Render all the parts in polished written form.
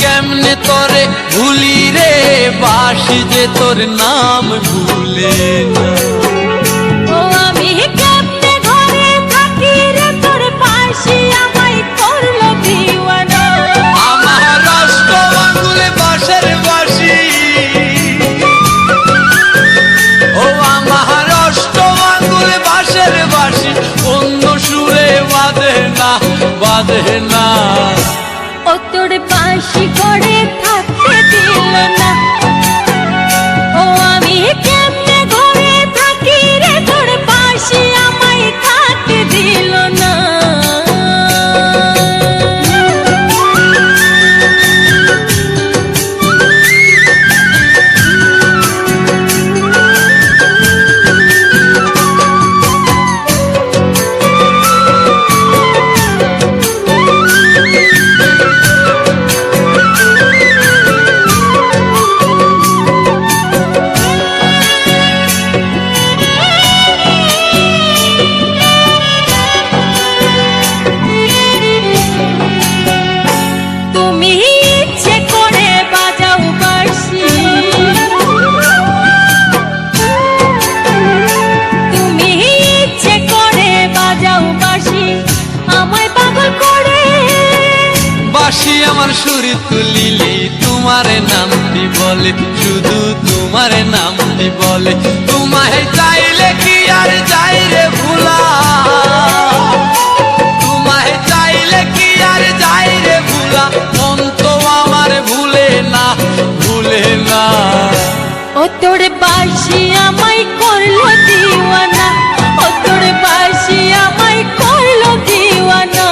কেমনে তোরে ভুলি রে বাসি যে তোর নাম ভুলে না। ও আমি কেমনে ঘরে থাকি রে তোর বাসি আমায় করলো দিওয়ানা। আমার অষ্ট আঙ্গুলে বাঁশের বাঁশি, ও আমার অষ্ট আঙ্গুলে বাঁশের বাঁশি অন্য সুরে বাঁধে না, বাঁধে না। ও তোর বাঁশি ঘরে থাকতে দিল না। ও আমি কেমনে ঘরে থাকি রে তোর বাঁশি আমায় থাকতে দিল না। বাঁশি আমার সুরে তুলিলি তোমারে নামটি বলে, শুধু তোমারে নামটি বলে। তোমায় চাইলে কি আর যাই রে ভুলা, তোমায় চাইলে কি আর যাই রে ভুলা। মন তো আমার ভুলে না, ভুলে না। ও তোর বাঁশি আমায় করলো দিওয়ানা। ও তোর বাঁশি আমায় করলো দিওয়ানা।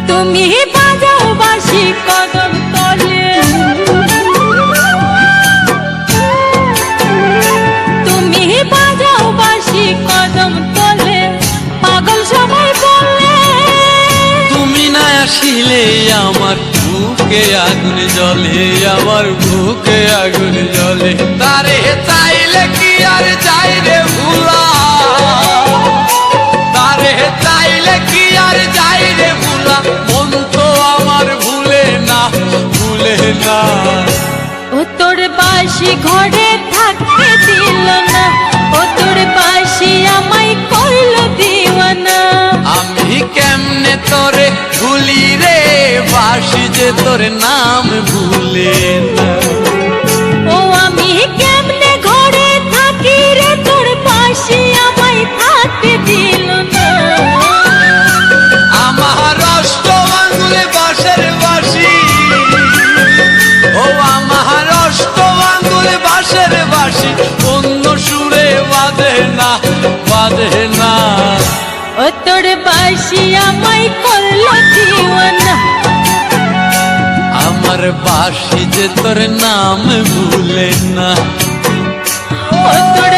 তুমি বাজাও বাঁশি কদম তলে, তুমি বাজাও বাঁশি কদম তলে। পাগল সবাই বলে তুমি না আসিলে আমার বুকে আগুন জ্বলে, আমার বুকে আগুন জ্বলে। তারে চাইলে কি আর যাই রে ভুলা, তারে চাইলে কি আর যাই রে ভুলা। মন তো আমার ভুলে না, ভুলে না। ও তোর বাঁশি ঘরে থাকতে দিল না। ও তোর বাঁশি আমায় করলো দিওয়ানা। আমি কেমনে তোরে ভুলি রে বাঁশি যে তোর নাম ভুলে না। ও আমি কেমনে ঘরে থাকি রে তোর বাঁশি আমায় থাকতে দিল না। আমার অষ্ট আঙ্গুলে বাঁশের বাঁশি, ও আমার অষ্ট আঙ্গুলে বাঁশের বাঁশি অন্য সুরে বাঁধে না, বাঁধে না। ও তোর বাঁশি আমায় করলো দিওয়ানা। আমার বাঁশি যে তোর নাম ভুলে না। ও তোর